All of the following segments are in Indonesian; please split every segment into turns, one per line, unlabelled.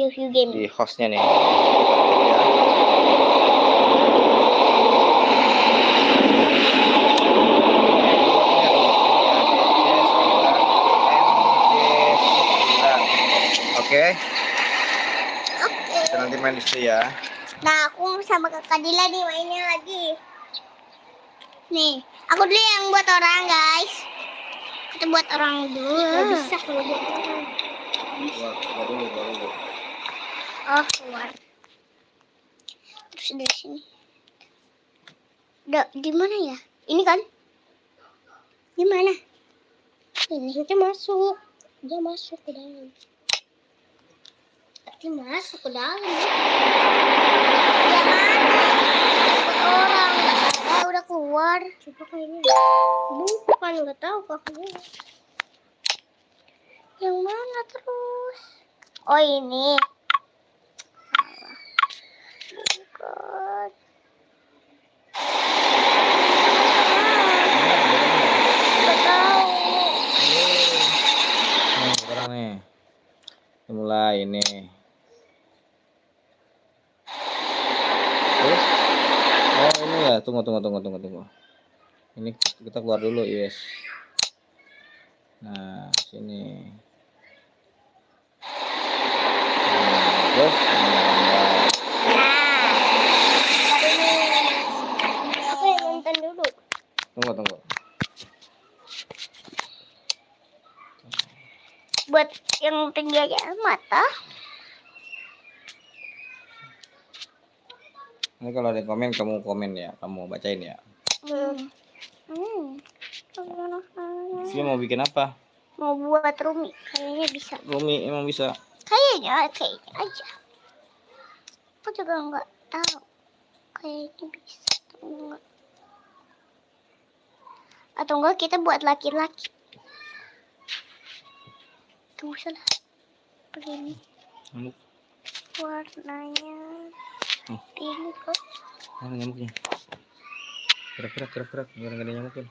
view game
di hostnya nih. Oke. Kita nanti main di situ ya.
Nah, aku sama Kakak Dila nih mainnya lagi. Nih, aku dulu yang buat orang, guys. Kita buat orang dulu. Gak bisa kalau buat orang.
Buat dulu.
Oh, keluar. Terus dari sini. Di mana ya? Ini kan? Di mana? Ini kita masuk. Dia masuk ke dalam. Dia masuk ke dalam. Ya mana? Orang nggak ada, udah keluar. Coba kayaknya. Bukan, nggak tahu kakaknya. Yang mana terus? Oh ini. Bukan. Nggak tahu.
Nih sekarang nih. Mulai ini. Oh ini ya, tunggu. Ini kita keluar dulu, yes. Nah, sini. Terus
Aku yang nonton dulu.
tunggu.
Buat yang penjaga mata.
Ini kalau ada komen kamu komen ya, kamu bacain ya. Dia mau bikin apa?
Mau buat Rumi, kayaknya bisa.
Rumi emang bisa.
Kayaknya aja. Aku juga nggak tahu. Kayaknya bisa atau enggak. Atau enggak kita buat laki-laki. Tunggu salah. Begini. Warnanya. Ini kok.
Mana nyamuknya? Gerak. Biar nggak ada nyamuknya.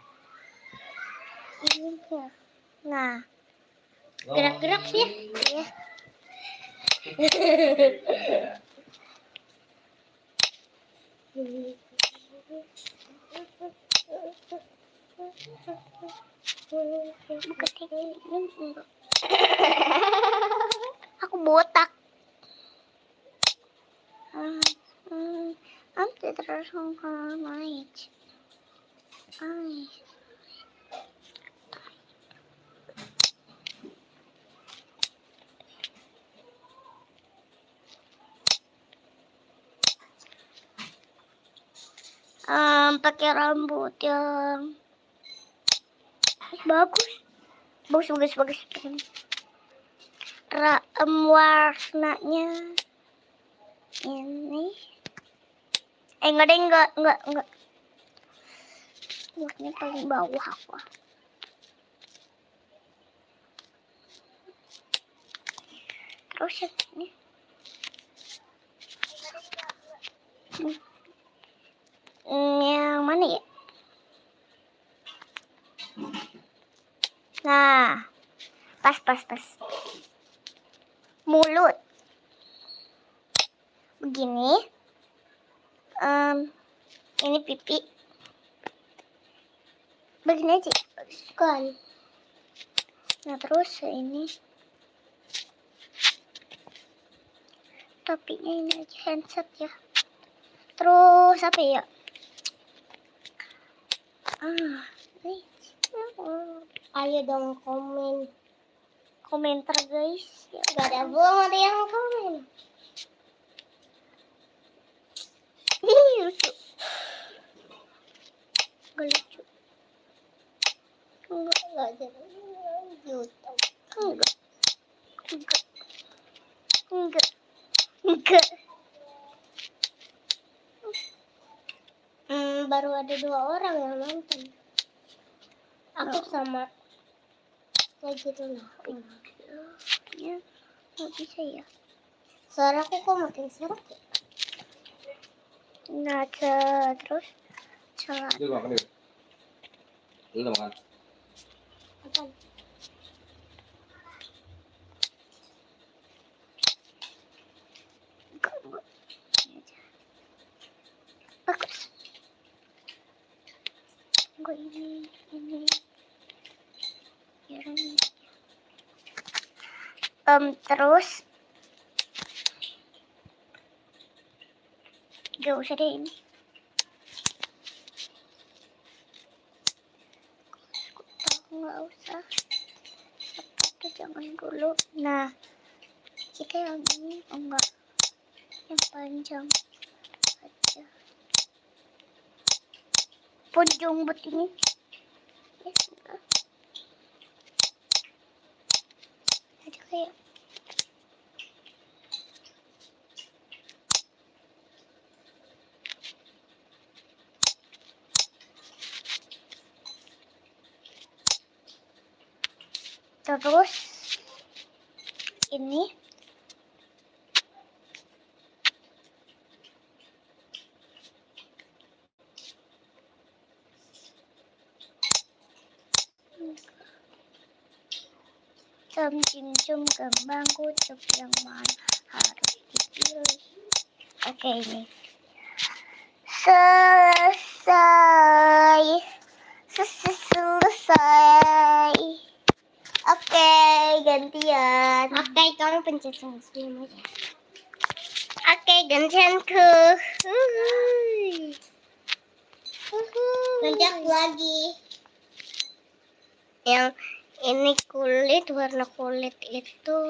Ini ya. Nah. Gerak-gerak sih. Iya. Aku botak. Nanti terus naik. Pakai rambut yang bagus. Warnanya ini. Enggak. Warnanya paling bawah apa? Terus ini. Yang mana ya? Nah, pas. Mulut. Begini. Ini pipi. Begini aja. Kan. Nah, terus ini. Topinya ini aja, handset ya. Terus apa ya? Ayo dong komentar guys. Ya, gak ada ada yang komen. Lucu. Gak lucu. Enggak ada YouTube. Enggak. Baru ada 2 orang yang nonton. Aku sama kayak gitu lah. Ya, nggak bisa ya. Suaraku kok makin serak ya? Nah, terus salah.
Itu makan dulu. Lu udah makan?
Apaan? Terus gak usah deh ini. Nggak usah. Itu jangan dulu. Nah, kita yang ini enggak, yang panjang aja. Pojong buat ini. Ya sudah. Ada kayak terus ini cincin kembang kucuk yang mana harus dipilih. Oke, ini selesai. Oke, gantian. Oke, kamu pencet sebelum aja. Oke, gantianku. Nanti aku lagi. Yang ini kulit, warna kulit itu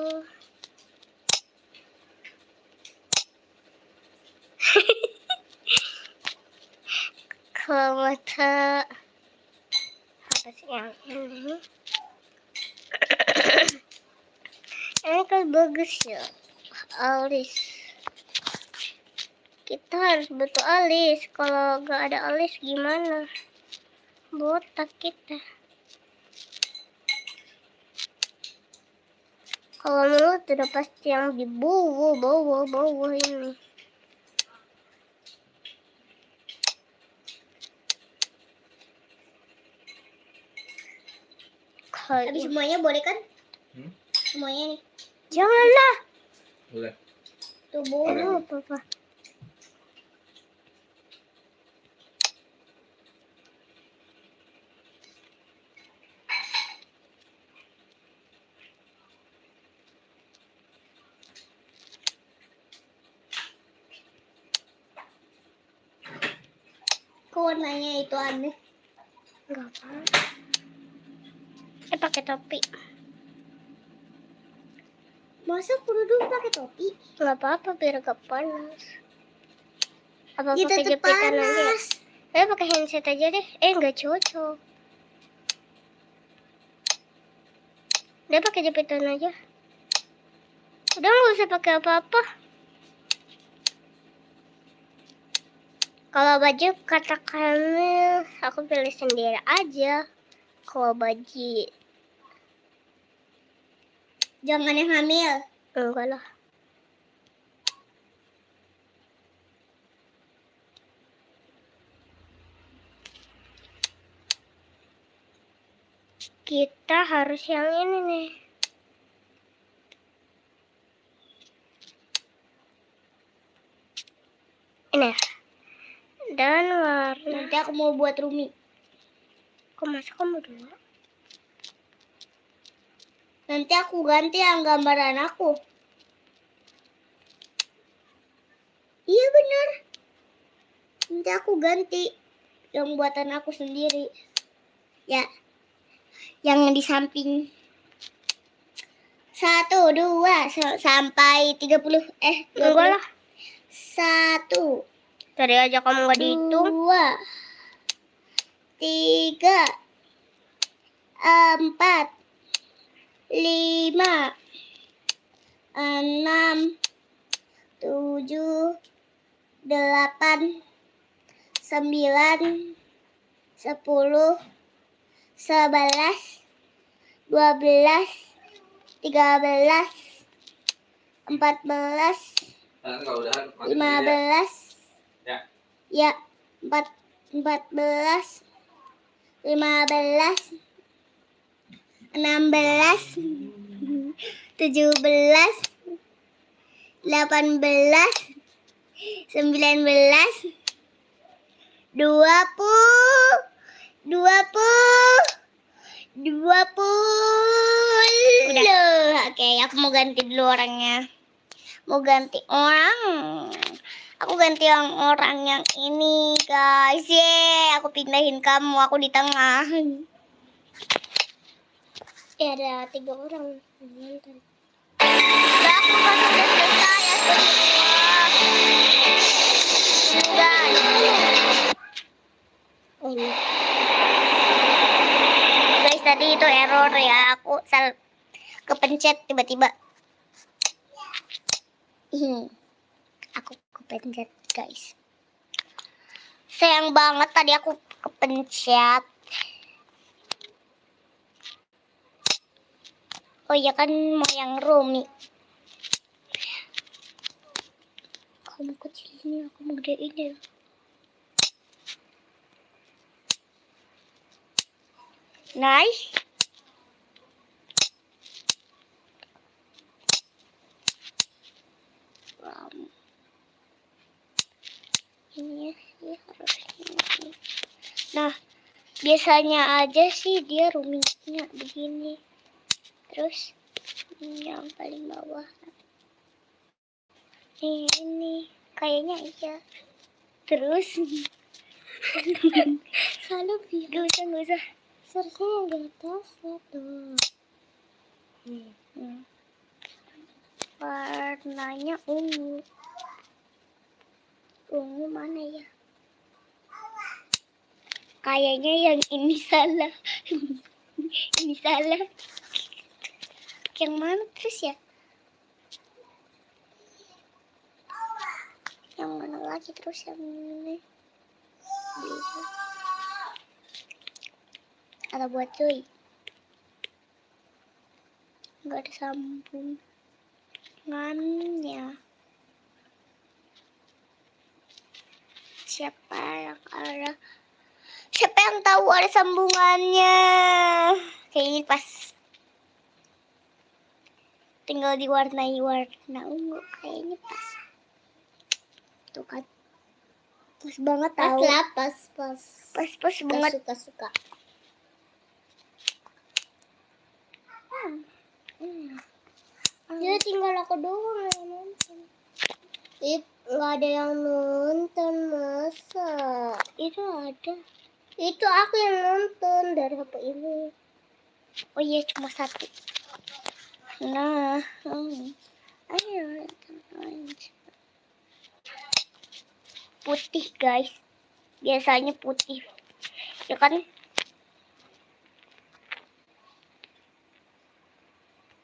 kalau mata apa sih yang ini? Ini kan bagus ya, alis. Kita harus butuh alis. Kalau nggak ada alis gimana? Botak kita. Kalau mulut udah pasti yang di bawah ini. Tapi semuanya boleh kan? Semuanya nih. Janganlah.
Boleh.
Tuh boleh apa? Kok warnanya itu aneh? Enggak apa. Pakai topi. Masa dulu pakai topi? Enggak apa-apa biar gak panas. Apa pakai jepitan aja? Pakai handset aja deh. Enggak cocok. Dia pakai jepitan aja. Udah nggak usah pakai apa-apa. Kalau baju katakan aku pilih sendiri aja. Kalau baju jangan yang hamil. Enggak lah. Kita harus yang ini nih. Ini. Dan warna. Nanti aku mau buat Rumi. Kok masa kamu dulu? Nanti aku ganti yang gambaran aku. Iya benar. Nanti aku ganti yang buatan aku sendiri. Ya. Yang di samping. 1, 2 sampai 30. Enggak lah. 1. Tadi aja kamu nggak dihitung. 2, 3, 4, 5, 6, 7, 8, 9, 10, 11, 12, 13, 14, 15, ya 14, 15, 16, 17, 18, 19, 20, 21, Udah. Oke, aku mau ganti dulu orangnya. Mau ganti orang. Aku ganti orang yang ini, guys. Yeay, aku pindahin kamu. Aku di tengah. Ada 3 orang nonton. Udah, aku pas udah selesai ya semua. Guys. Oh, ini. Guys, tadi itu error ya. Aku kepencet tiba-tiba. Aku kepencet, guys. Sayang banget tadi aku kepencet. Oh iya kan mau yang Rumi. Kamu kecil ini, aku mau gedein ya. Nice. Ini ya harus ini. Nah, biasanya aja sih dia rumitnya begini. Terus ini yang paling bawah. Ini kayaknya iya. Terus salah ya. Gak usah. Seharusnya yang di atas tuh. Warnanya ungu. Ungu mana ya? Kayaknya yang ini salah. Ini salah. Yang mana terus ya? Yang mana lagi terus yang ini? Ada buat cuy. Nggak ada sambungannya. Siapa yang tahu ada sambungannya? Kayaknya pas. Tinggal diwarnai warna ungu, kayaknya pas. Tuh kan. Pas banget tahu. Pas banget. Suka. Jadi tinggal aku doang yang nonton. Nggak ada yang nonton, masa? Itu ada. Itu aku yang nonton dari HP ini. Oh iya, cuma 1. Nah, ayo. Putih, guys. Biasanya putih. Ya kan?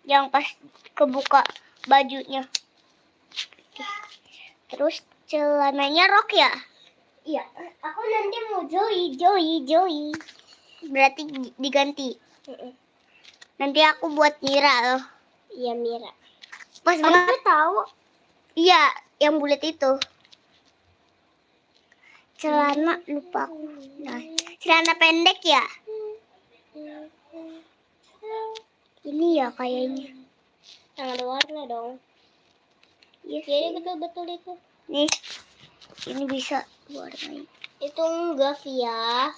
Yang pas kebuka bajunya. Terus celananya rok ya? Iya, aku nanti mau Joey. Berarti diganti. Nanti aku buat Mira loh. Iya, Mira. Pas banget tahu. Iya, yang bulat itu. Celana lupa aku. Nah, celana pendek ya? Ini ya kayaknya. Yang ada warna dong. Yes, jadi betul-betul itu. Nih, ini bisa warnai. Itu enggak, Via.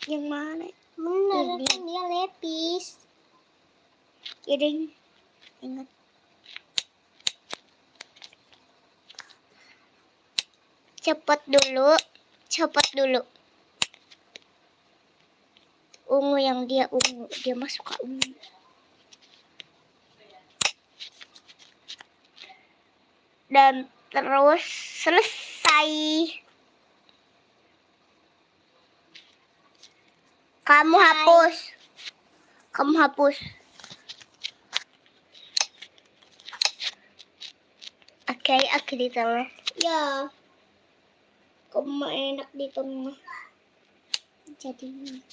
Yang mana? Bener, kan dia lepis. Jadi ingat. Cepet dulu. Ungu yang dia ungu, dia mah suka ungu. Dan terus selesai. Kamu hapus. Oke, aku di tengah. Ya. Kamu enak di tengah. Jadi jelek.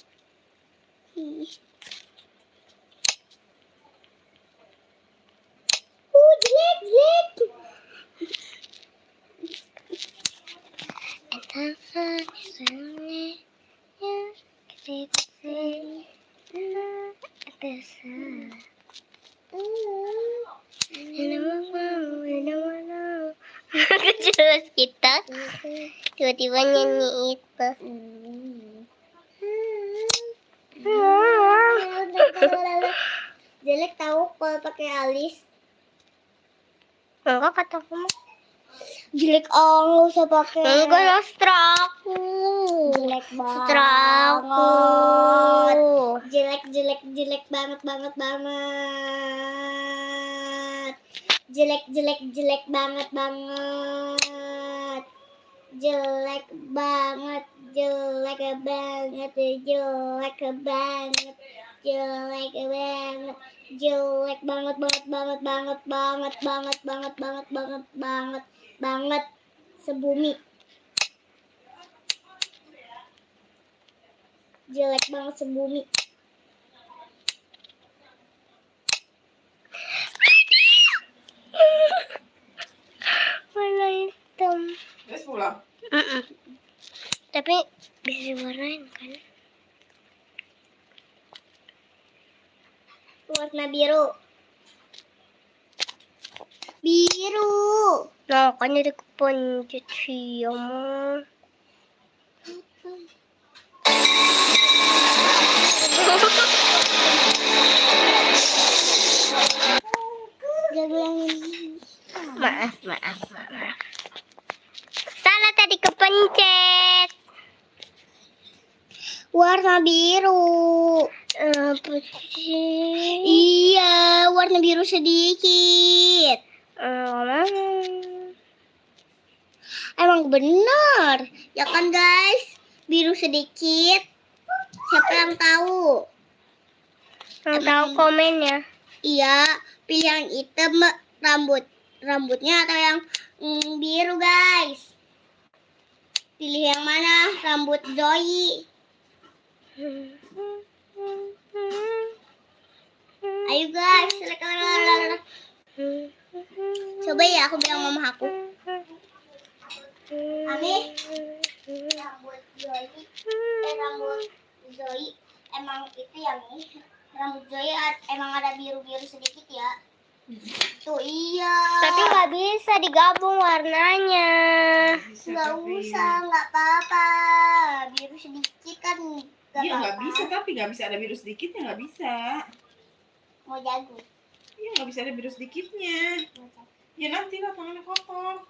Terus kita tiba-tiba nyanyi itu. Jelek tahu kalau pakai alis. Enggak kata kamu. Jelek nggak usah pakai. Enggak lah, setraku. Jelek banget. Setraku. Jelek banget. Jelek banget. Jelek banget sebumi. Jelek banget sebumi. Warna hitam.
Terus pulang.
Tapi bisa diwarnain kan? Warna biru. Nah, kan jadi kepencet siang. Maaf. Salah tadi kepencet. Warna biru. Apa sih? Iya, warna biru sedikit. Emang benar, ya kan guys? Biru sedikit. Siapa yang tahu? Yang tahu komen ya. Iya, pilih yang hitam rambutnya atau yang biru guys. Pilih yang mana? Rambut Zoe. Ayo guys, coba ya aku bilang mama aku. Ami, rambut Zoe emang itu yang ini. Rambut Zoe emang ada biru-biru sedikit ya. Tuh iya. Tapi nggak bisa digabung warnanya. Nggak usah, nggak apa-apa. Biru sedikit kan.
Iya nggak bisa, tapi nggak bisa ada biru sedikitnya, nggak bisa.
Mau jago.
Iya nggak bisa ada biru sedikitnya. Ya nanti lah tangannya kotor.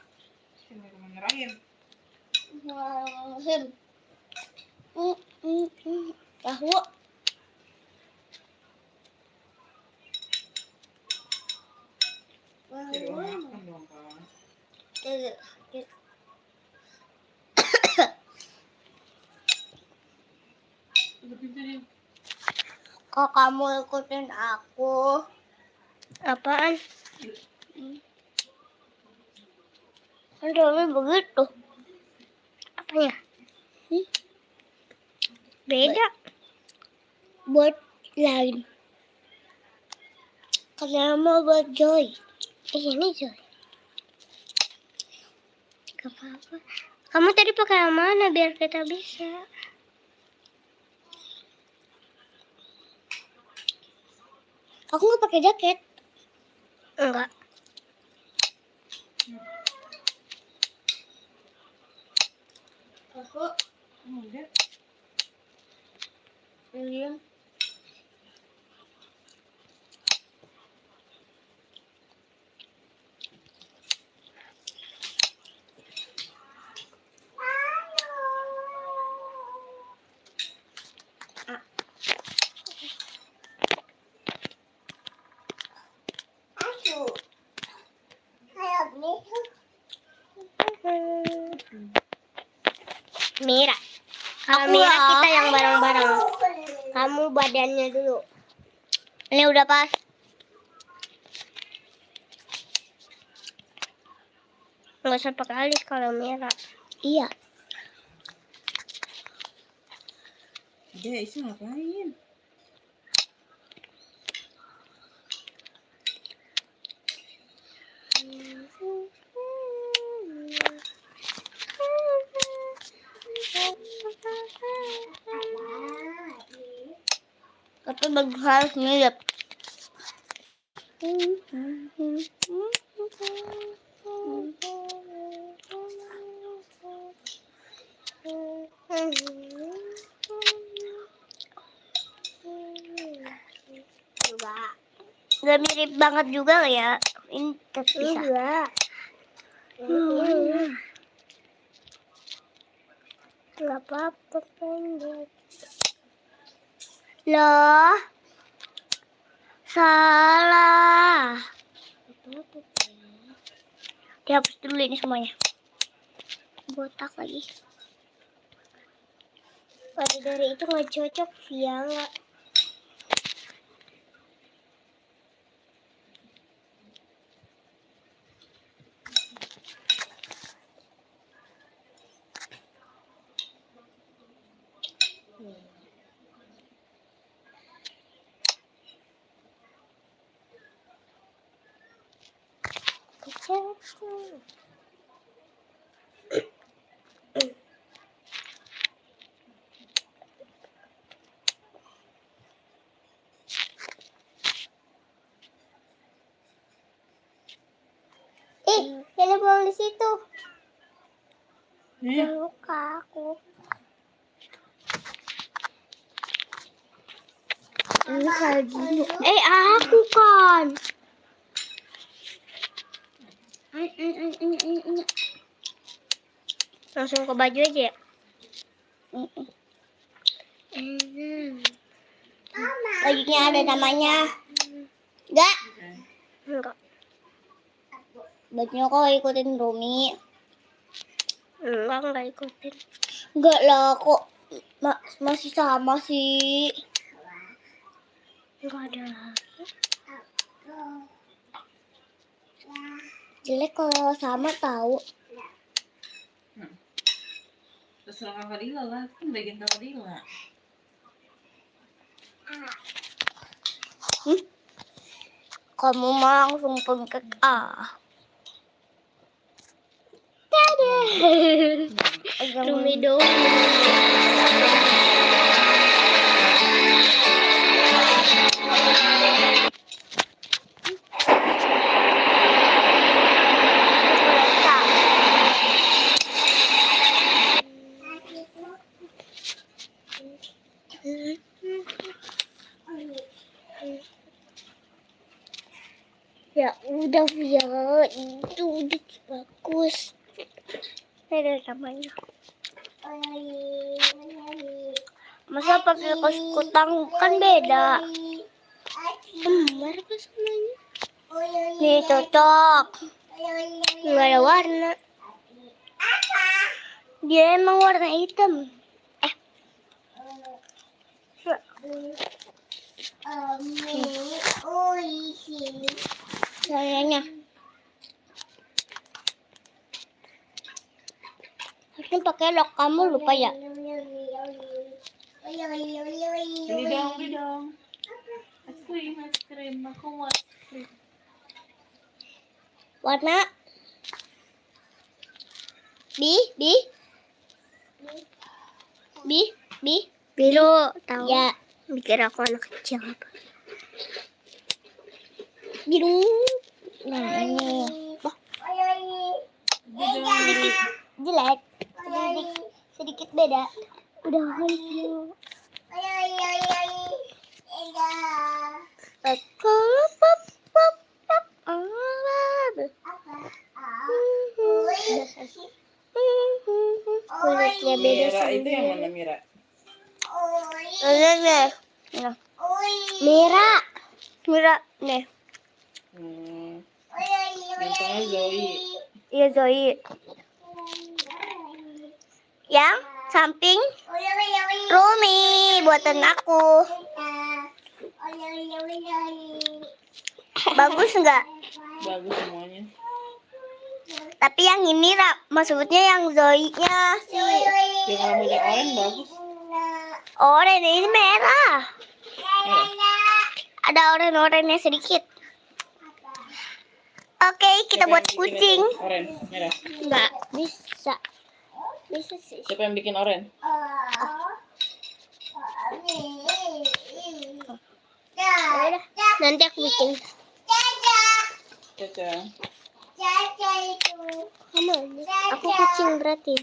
Siapa yang nyerahin?
Tahu.
Jadi makan dong kan.
Kok kamu ikutin aku? Apaan? Aduh, begitu. Apanya? Beda. Buat lain. Karena mau buat Joy. Ini Joy. Gak apa-apa. Kamu tadi pakai yang mana biar kita bisa? Aku nggak pakai jaket. Enggak. Aku
Enggak.
iya. Mira. Kalau Mira kita yang bareng-bareng. Kamu badannya dulu. Ini udah pas. Nggak usah pakai alis kalau Mira. Iya.
Udah, Isi ngapain?
Tapi bagus harus mirip. Nggak mirip banget juga lah ya. Ini terpisah. Nggak apa-apa pendek. Loh, salah. Dihapus dulu ini semuanya. Botak lagi. Pada dari itu nggak cocok via nggak. Jangan buang di situ. Luka aku. Ini kayak gini. Aku kan. Langsung ke baju aja ya? Bajunya ada namanya. Enggak. Bajunya kok ikutin Rumi? Enggak ikutin. Enggak lah, kok masih sama sih. Enggak ada lagi. Jelek kalau sama tahu.
Terserah Kakak Dila lah, kan bagian Kakak Dila.
Kamu mah langsung pengkek Tada. Rumi dong. Ya udah ya, itu udah bagus. Ada namanya. Masa pakai kaos kutang kan beda. Apa semuanya? Nih cocok. Nggak ada warna. Dia emang warna hitam. Sayangnya. Harusnya pakai lock, kamu lupa ya?
Beli dong. Es krim. Aku mau es krim.
Warna biru. Tahu? Ya. Mikir aku anak kecil apa? Biru. Nah ini. Sedikit jelek. Sedikit beda. Udah hancur. Kulitnya beda
Mira
sama
itu yang mana Mira?
Mira nih.
Yang tengah Zoe.
Iya Zoe. Yang samping Rumi buatan aku. Bagus nggak?
Bagus semuanya.
Tapi yang ini maksudnya yang Zoe-nya sih.
Yang rambutnya oranye bagus.
Oranye ini merah. Ada oranye-oranye sedikit. Oke, kita buat kucing.
Oranye, merah.
Nggak bisa. Bisa sih.
Siapa yang bikin oranye?
Udah, nanti aku bikin.
Caca.
Kamu, aku kucing berarti.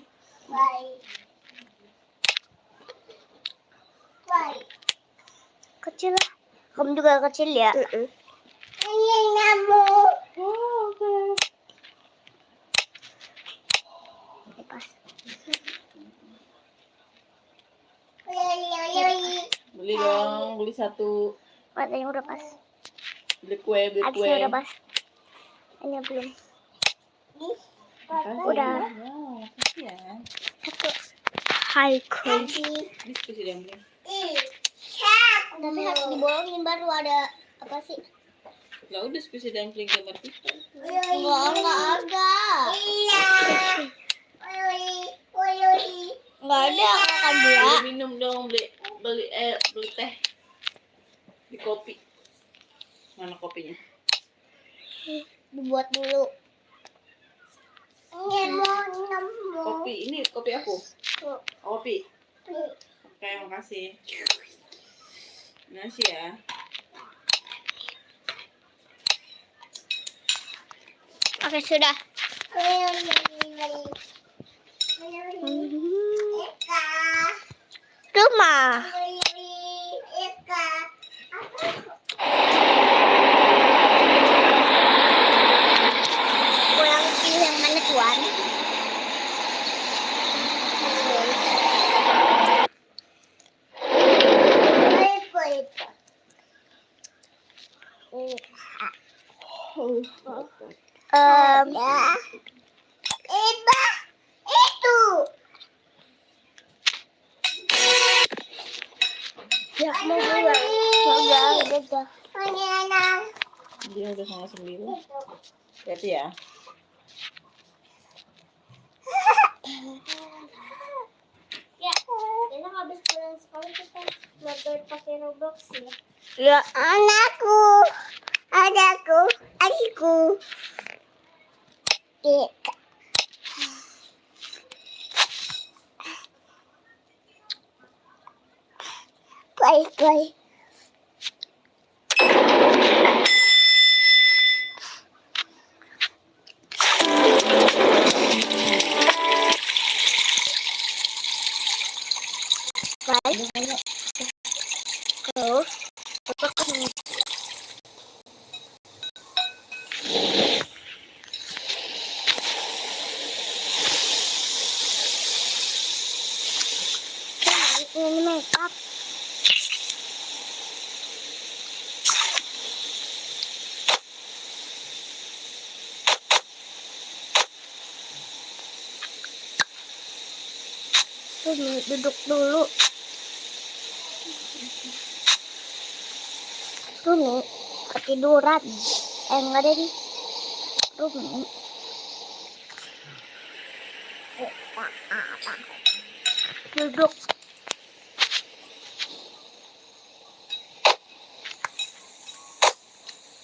Kecil lah. Kamu juga kecil ya?
Oh, oke.
Lepas.
Beli dong, beli satu.
Matanya udah pas.
Beli kue, beli kue.
Aksnya udah pas. Ini belum.
Makasih.
Udah.
Wow, makasih ya.
Satu. High quality.
Biskuit sudah beli.
Tapi harus dibolongin baru ada apa sih?
Lah udah biskuit dumpling gambar kita.
Enggak ada. Enggak ada, aku akan
Beli
buat.
minum dong, beli teh. Di kopi. Mana kopinya?
Dibuat dulu.
Kopi, ini kopi aku. Kopi. Oke, makasih. Nasi ya.
Oke, sudah. Rumah. Pulang pilih yang mana, Tuan? Itu. Ya, mau pulang. Udah.
Dia udah 9:30. Berarti ya.
Ya, besok habis pulang sekolah kita belajar pakai Roblox ya. Ya, adikku. Bye. Terus, ini make up. Tuh, duduk dulu. Rumi ketiduran. Enggak deh di Rumi. Duduk.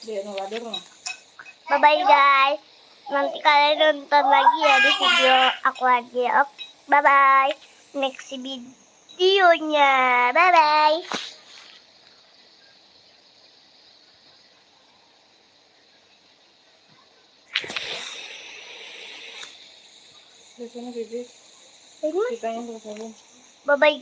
Dia nolader loh.
Bye bye guys. Nanti kalian nonton lagi ya di video aku lagi. Oke, bye bye. Next videonya. Bye bye.
Di sana bibis.
Bye
Ditanya sama saya.
bye guys.